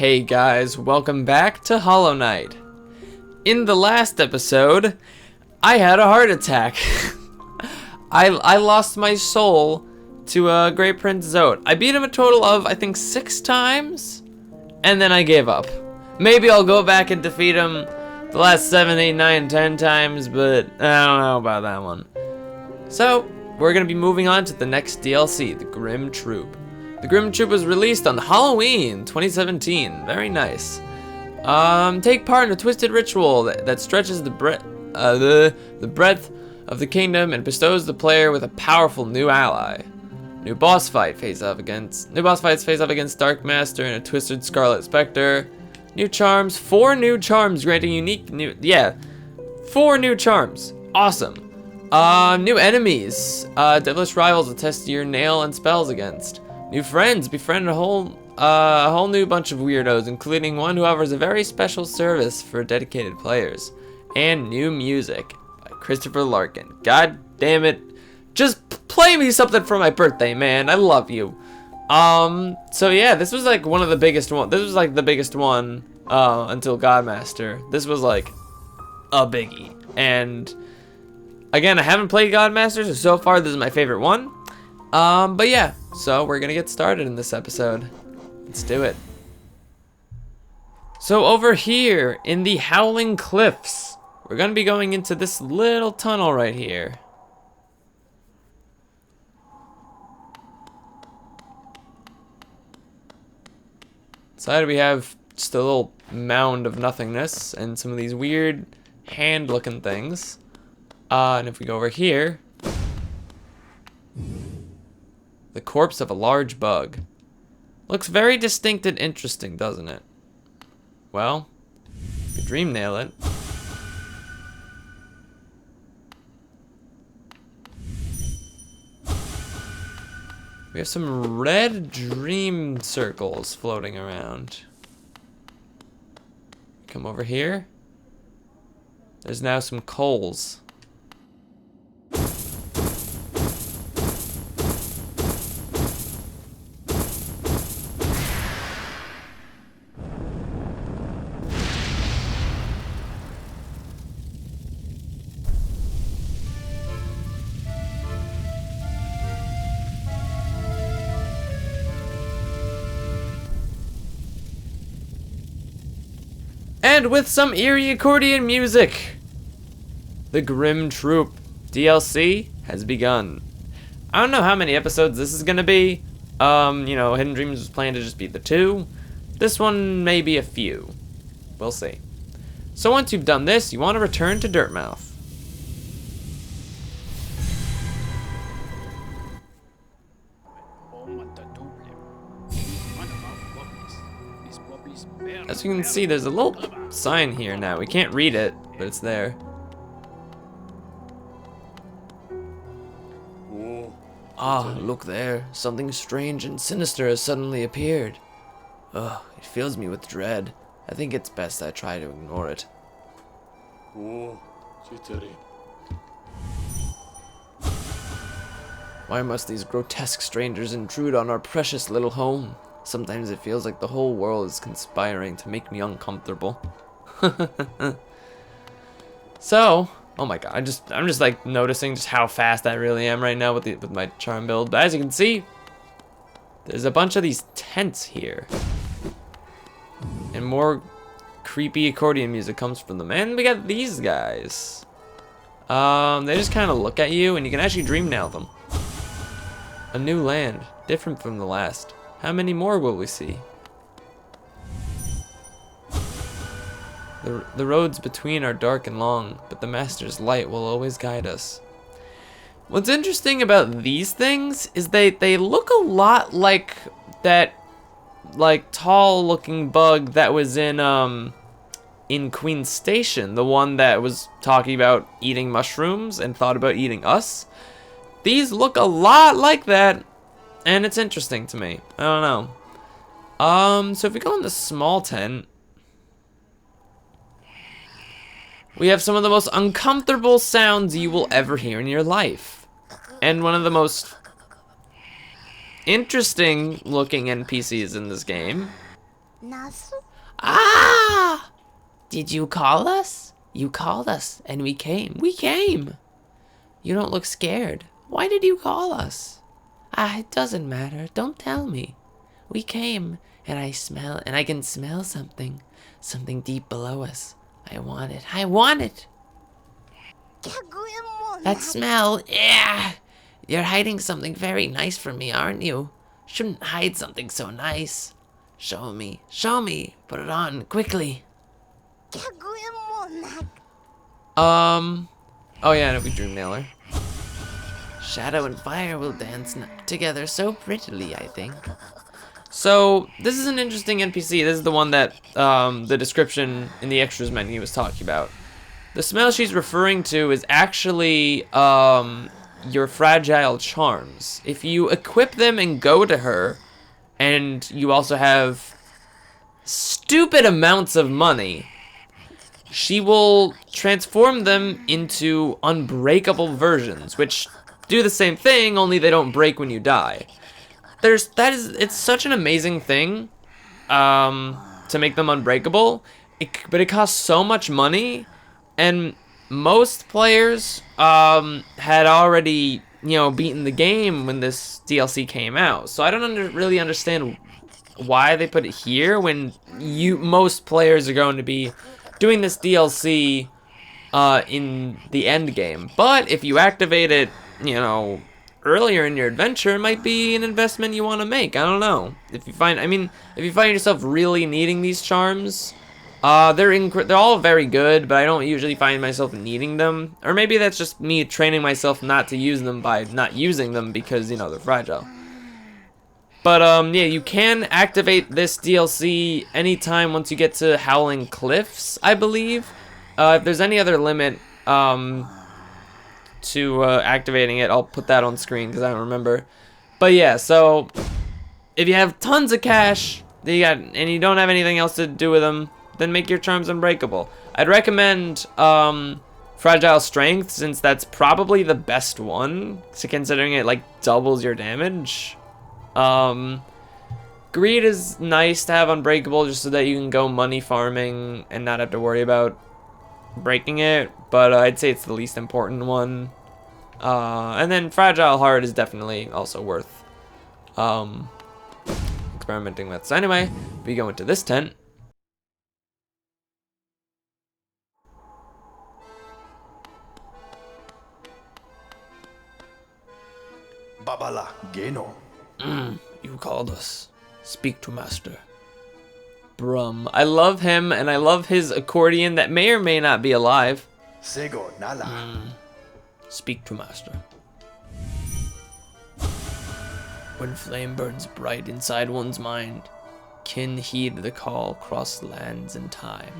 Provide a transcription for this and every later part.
Hey guys, welcome back to Hollow Knight. In the last episode, I had a heart attack. I lost my soul to Great Prince Zote. I beat him a total of, I think, 6 times, and then I gave up. Maybe I'll go back and defeat him the last 7, 8, 9, 10 times, but I don't know about that one. So, we're going to be moving on to the next DLC, the Grimm Troupe. The Grimm Troupe was released on Halloween 2017. Very nice. Take part in a twisted ritual that stretches the breadth of the kingdom and bestows the player with a powerful new ally. New boss fights face off against Dark Master and a twisted Scarlet Spectre. New charms, 4 new charms granting unique 4 new charms. Awesome. New enemies, devilish rivals to test your nail and spells against. New friends, befriend a whole new bunch of weirdos, including one who offers a very special service for dedicated players. And new music by Christopher Larkin. God damn it. Just play me something for my birthday, man. I love you. So yeah, this was like one of the biggest one. This was like the biggest one until Godmaster. This was like a biggie. And again, I haven't played Godmaster, so far this is my favorite one. But yeah, so we're gonna get started in this episode. Let's do it. So over here in the Howling Cliffs, we're gonna be going into this little tunnel right here. Inside we have just a little mound of nothingness and some of these weird hand-looking things. And if we go over here, the corpse of a large bug. Looks very distinct and interesting, doesn't it? Well, if you dream nail it. We have some red dream circles floating around. Come over here. There's now some coals. And with some eerie accordion music, the Grimm Troupe DLC has begun. I don't know how many episodes this is gonna be. You know, Hidden Dreams was planned to just be the 2. This one may be a few. We'll see. So once you've done this, you want to return to Dirtmouth. As you can see, there's a little sign here now. We can't read it, but it's there. Ah, look there. Something strange and sinister has suddenly appeared. Ugh, it fills me with dread. I think it's best I try to ignore it. Why must these grotesque strangers intrude on our precious little home? Sometimes it feels like the whole world is conspiring to make me uncomfortable. So, oh my god, I'm just like noticing just how fast I really am right now with my charm build. But as you can see, there's a bunch of these tents here, and more creepy accordion music comes from them. And we got these guys. They just kind of look at you, and you can actually dream nail them. A new land, different from the last. How many more will we see? The roads between are dark and long, but the Master's light will always guide us. What's interesting about these things is they look a lot like that, like, tall-looking bug that was in Queen's Station, the one that was talking about eating mushrooms and thought about eating us. These look a lot like that. And it's interesting to me. I don't know. So if we go in the small tent, we have some of the most uncomfortable sounds you will ever hear in your life. And one of the most interesting looking NPCs in this game Ah! Did you call us? You called us, and we came. We came! You don't look scared. Why did you call us? Ah, it doesn't matter. Don't tell me. We came, and I can smell something. Something deep below us. I want it. I want it! That smell, yeah! You're hiding something very nice from me, aren't you? Shouldn't hide something so nice. Show me. Show me. Put it on, quickly. Oh yeah, it'll be Dream Nailer. Shadow and fire will dance together so prettily, I think. So, this is an interesting NPC. This is the one that the description in the extras menu was talking about. The smell she's referring to is actually your fragile charms. If you equip them and go to her, and you also have stupid amounts of money, she will transform them into unbreakable versions, which do the same thing, only they don't break when you die. It's such an amazing thing to make them unbreakable, but it costs so much money, and most players had already, beaten the game when this DLC came out. So I don't really understand why they put it here when most players are going to be doing this DLC in the end game. But if you activate it, earlier in your adventure, it might be an investment you want to make. I don't know. If you find yourself really needing these charms, they're all very good, but I don't usually find myself needing them. Or maybe that's just me training myself not to use them by not using them because, they're fragile. But, yeah, you can activate this DLC anytime once you get to Howling Cliffs, I believe. If there's any other limit, to activating it, I'll put that on screen because I don't remember. But yeah, so if you have tons of cash and you don't have anything else to do with them, then make your charms unbreakable. I'd recommend Fragile Strength, since that's probably the best one, considering it doubles your damage. Greed is nice to have unbreakable just so that you can go money farming and not have to worry about breaking it, but I'd say it's the least important one. And then Fragile Heart is definitely also worth experimenting with. So anyway, we go into this tent. Bubbala, Geno. You called us. Speak to Master. Brumm. I love him, and I love his accordion that may or may not be alive. Sego Nala. Speak to Master. When flame burns bright inside one's mind, kin heed the call cross lands and time.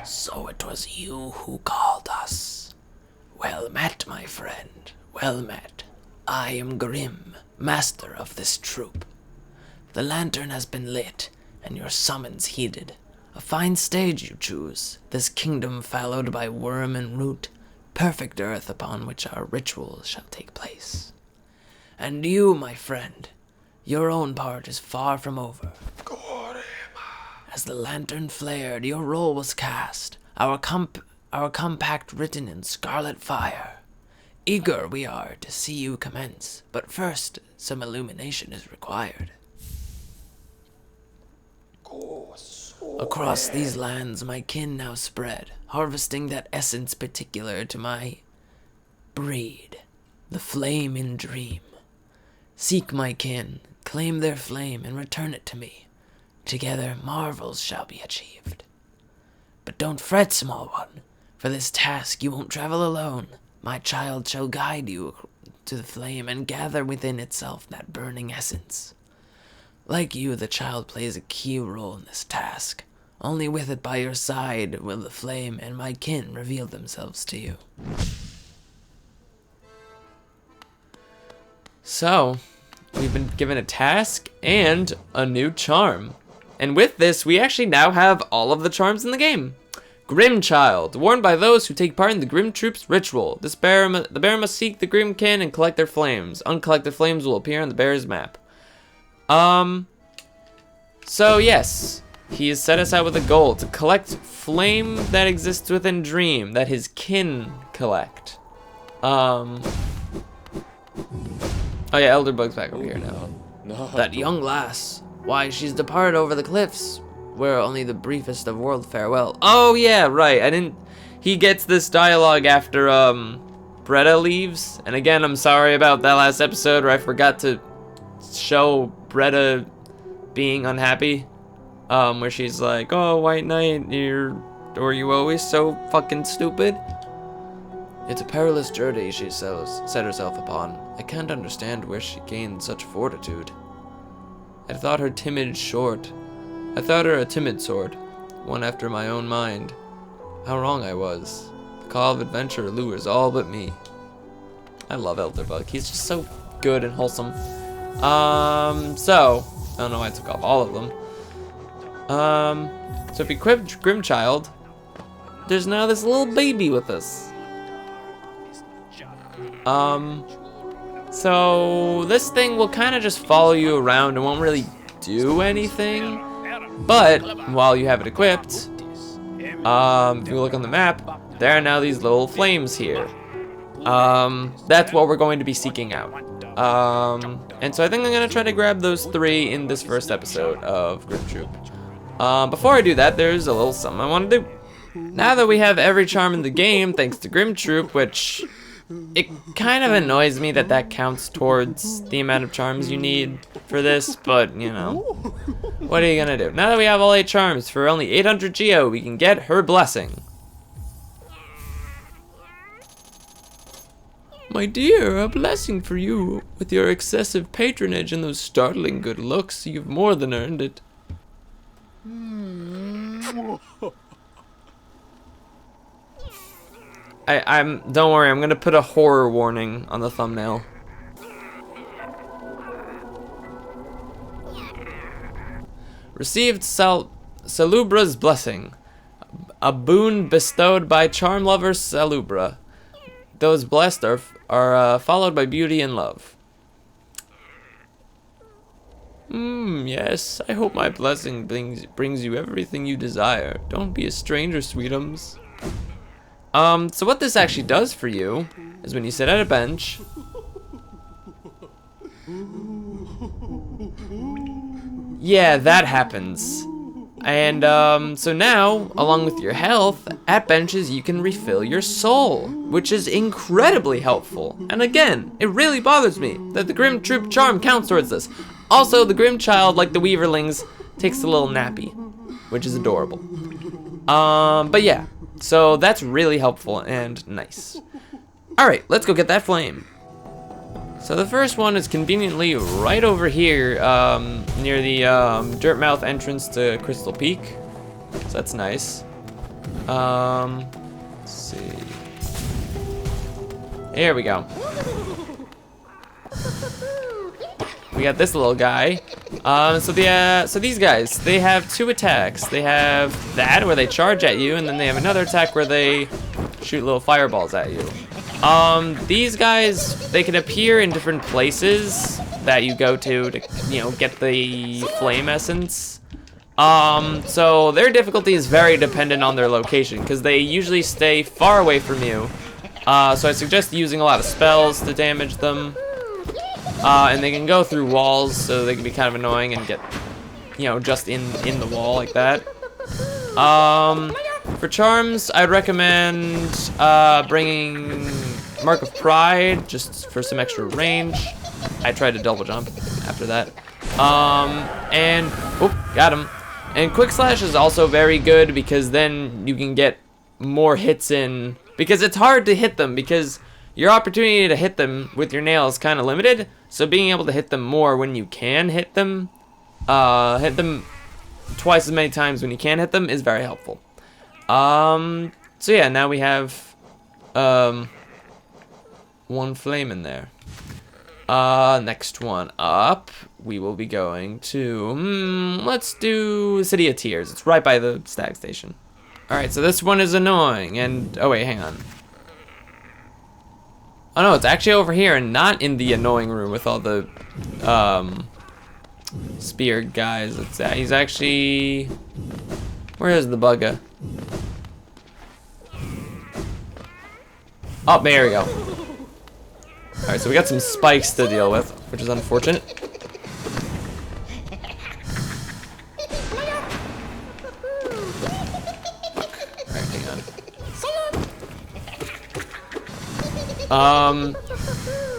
So it was you who called us. Well met, my friend, well met. I am Grimm, master of this troupe. The lantern has been lit, and your summons heeded. A fine stage you choose, this kingdom fallowed by worm and root, perfect earth upon which our rituals shall take place. And you, my friend, your own part is far from over. As the lantern flared, your role was cast, our compact written in scarlet fire. Eager we are to see you commence, but first some illumination is required. Across these lands my kin now spread, harvesting that essence particular to my breed, the flame in dream. Seek my kin, claim their flame, and return it to me. Together marvels shall be achieved. But don't fret, small one. For this task you won't travel alone. My child shall guide you to the flame and gather within itself that burning essence. Like you, the child plays a key role in this task. Only with it by your side will the flame and my kin reveal themselves to you. So, we've been given a task and a new charm. And with this, we actually now have all of the charms in the game. Grimm Child, warned by those who take part in the Grimm Troupe's ritual. The bear must seek the Grimm kin and collect their flames. Uncollected flames will appear on the bear's map. So yes, he has set us out with a goal to collect flame that exists within Dream that his kin collect. Oh yeah, Elderbug's back over here now. No. That young lass, why she's departed over the cliffs, where only the briefest of world farewell. Oh yeah, right. He gets this dialogue after Bretta leaves. And again, I'm sorry about that last episode where I forgot to show Bretta being unhappy. Where she's like, "Oh, White Knight, are you always so fucking stupid?" It's a perilous journey she set herself upon. I can't understand where she gained such fortitude. I thought her a timid sort, one after my own mind. How wrong I was. The call of adventure lures all but me. I love Elderbug. He's just so good and wholesome. So, I don't know why I took off all of them. So if we equip Grimm Child, there's now this little baby with us. So this thing will kind of just follow you around and won't really do anything. But while you have it equipped, if you look on the map, there are now these little flames here. That's what we're going to be seeking out. And so I think I'm gonna try to grab those 3 in this first episode of Grimm Troupe. Before I do that, there's a little something I want to do. Now that we have every charm in the game, thanks to Grimm Troupe, which it kind of annoys me that counts towards the amount of charms you need for this, but you know, what are you gonna do? Now that we have all 8 charms, for only 800 Geo, we can get her blessing. My dear, a blessing for you. With your excessive patronage and those startling good looks, you've more than earned it. Don't worry, I'm gonna put a horror warning on the thumbnail. Received Salubra's blessing. A boon bestowed by charm lover Salubra. Those blessed are followed by beauty and love. Yes, I hope my blessing brings you everything you desire. Don't be a stranger, sweetums. So what this actually does for you is when you sit at a bench, yeah, that happens. And so now, along with your health, at benches you can refill your soul, which is incredibly helpful. And again, it really bothers me that the Grimm Troupe charm counts towards this. Also, the Grimm Child, like the Weaverlings, takes a little nappy, which is adorable. But yeah, so that's really helpful and nice. Alright, let's go get that flame. So the first one is conveniently right over here, near the Dirtmouth entrance to Crystal Peak. So that's nice. Let's see. Here we go. We got this little guy. So these guys, they have 2 attacks. They have that where they charge at you, and then they have another attack where they shoot little fireballs at you. These guys, they can appear in different places that you go to, you know, get the flame essence. So their difficulty is very dependent on their location, because they usually stay far away from you. So I suggest using a lot of spells to damage them. And they can go through walls, so they can be kind of annoying and get, you know, just in the wall like that. For charms, I'd recommend bringing Mark of Pride, just for some extra range. I tried to double jump after that. And, got him. And Quick Slash is also very good, because then you can get more hits in, because it's hard to hit them, because your opportunity to hit them with your nail is kind of limited. So being able to hit them more when you can hit them twice as many times when you can hit them is very helpful. So yeah, now we have 1 flame in there. Next one up, we will be going to, let's do City of Tears. It's right by the stag station. Alright, so this one is annoying, and, oh wait, hang on. Oh no, it's actually over here and not in the annoying room with all the, spear guys. He's actually, where is the bugger? Oh, there we go. Alright, so we got some spikes to deal with, which is unfortunate. Alright, hang on.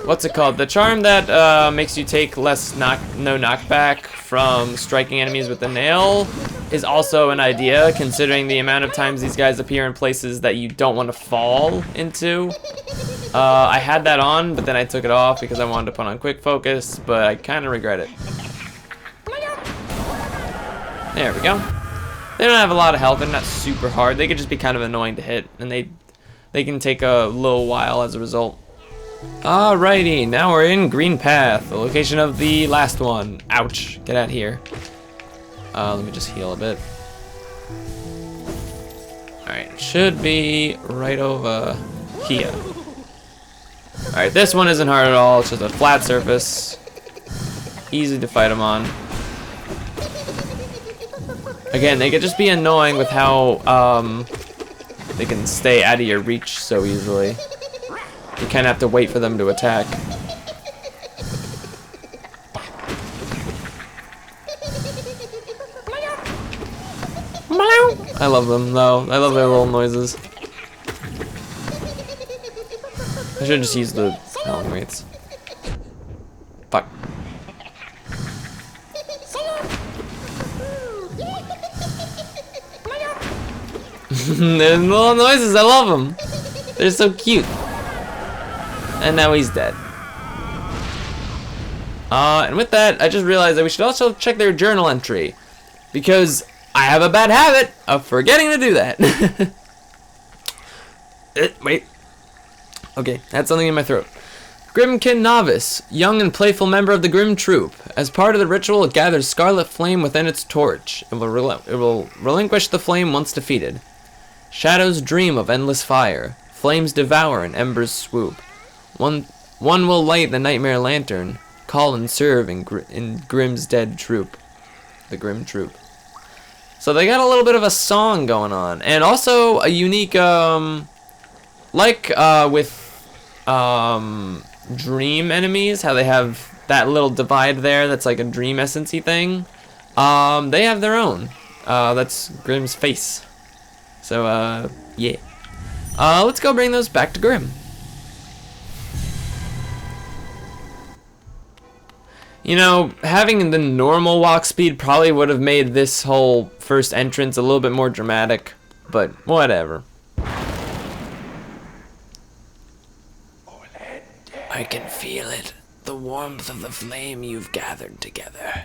What's it called? The charm that makes you take no knockback from striking enemies with the nail is also an idea, considering the amount of times these guys appear in places that you don't want to fall into. I had that on, but then I took it off because I wanted to put on quick focus, but I kind of regret it. There we go. They don't have a lot of health. They're not super hard. They could just be kind of annoying to hit, and they can take a little while as a result. Alrighty, now we're in Green Path, the location of the last one. Ouch, get out here. Let me just heal a bit. Alright, it should be right over here. Alright, this one isn't hard at all, it's just a flat surface. Easy to fight them on. Again, they could just be annoying with how they can stay out of your reach so easily. You kind of have to wait for them to attack. I love them though. I love their little noises. I should just use the howling rates. Fuck. There's little noises. I love them. They're so cute. And now he's dead. And with that, I just realized that we should also check their journal entry, because I have a bad habit of forgetting to do that. Wait. Okay, I had something in my throat. Grimmkin Novice, young and playful member of the Grimm Troupe. As part of the ritual, it gathers scarlet flame within its torch. It will relinquish the flame once defeated. Shadows dream of endless fire. Flames devour and embers swoop. One will light the nightmare lantern. Call and serve in Grimm's dead troop. The Grimm Troupe. So they got a little bit of a song going on, and also a unique, with dream enemies, how they have that little divide there that's like a dream essence-y thing. They have their own. That's Grimm's face. So, yeah. Let's go bring those back to Grimm. You know, having the normal walk speed probably would have made this whole first entrance a little bit more dramatic, but whatever. I can feel it, the warmth of the flame you've gathered together.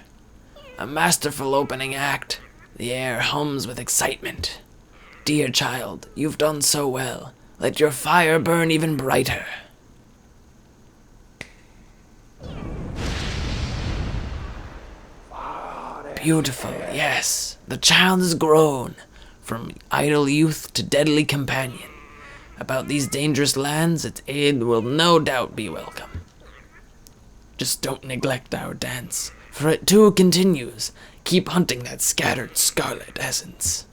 A masterful opening act. The air hums with excitement. Dear child, you've done so well. Let your fire burn even brighter. Beautiful, yes. The child has grown, from idle youth to deadly companion. About these dangerous lands, its aid will no doubt be welcome. Just don't neglect our dance, for it too continues. Keep hunting that scattered scarlet essence.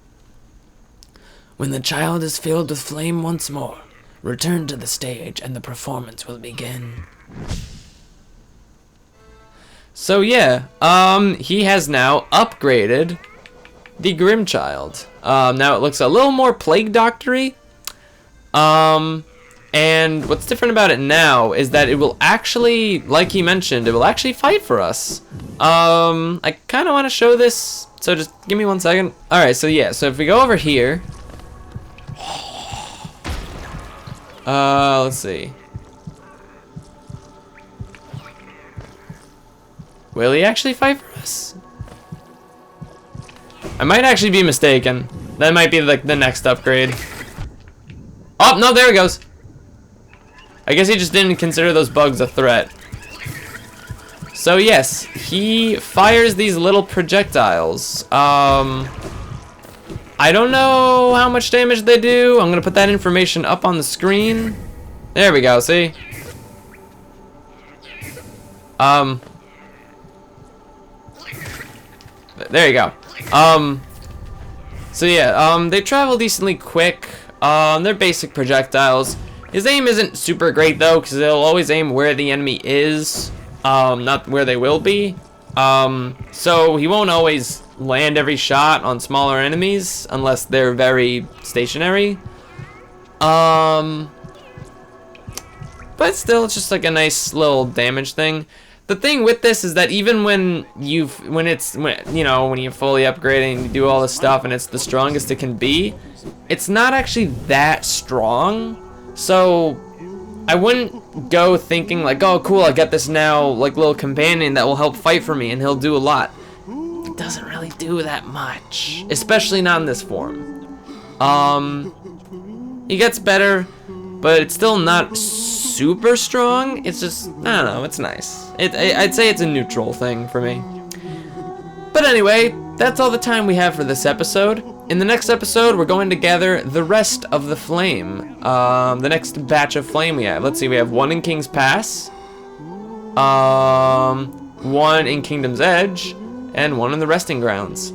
When the child is filled with flame once more, return to the stage and the performance will begin. So yeah, he has now upgraded the Grimm Child. Now it looks a little more Plague Doctor-y. And what's different about it now is that it will actually, like he mentioned, it will actually fight for us. I kind of want to show this, so just give me 1 second. Alright, so yeah, so if we go over here. Let's see. Will he actually fight for us? I might actually be mistaken. That might be like the next upgrade. Oh, no, there he goes. I guess he just didn't consider those bugs a threat. So yes, he fires these little projectiles. I don't know how much damage they do. I'm gonna put that information up on the screen. There we go, see? There you go. So yeah, they travel decently quick. They're basic projectiles. His aim isn't super great though, because they'll always aim where the enemy is, not where they will be. So he won't always land every shot on smaller enemies unless they're very stationary. But still, it's just like a nice little damage thing. The thing with this is that even when you fully upgrade and you do all this stuff and it's the strongest it can be, it's not actually that strong. So I wouldn't go thinking like, oh cool, I got this now like little companion that will help fight for me and he'll do a lot. It doesn't really do that much, especially not in this form. He gets better, but it's still not super strong. It's just, I don't know, it's nice. I'd say it's a neutral thing for me. But anyway, that's all the time we have for this episode. In the next episode, we're going to gather the rest of the flame. The next batch of flame we have. Let's see, we have one in King's Pass, one in Kingdom's Edge, and one in the Resting Grounds.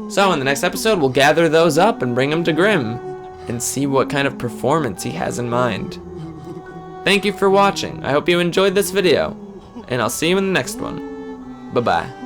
So in the next episode, we'll gather those up and bring them to Grimm and see what kind of performance he has in mind. Thank you for watching. I hope you enjoyed this video, and I'll see you in the next one. Bye-bye.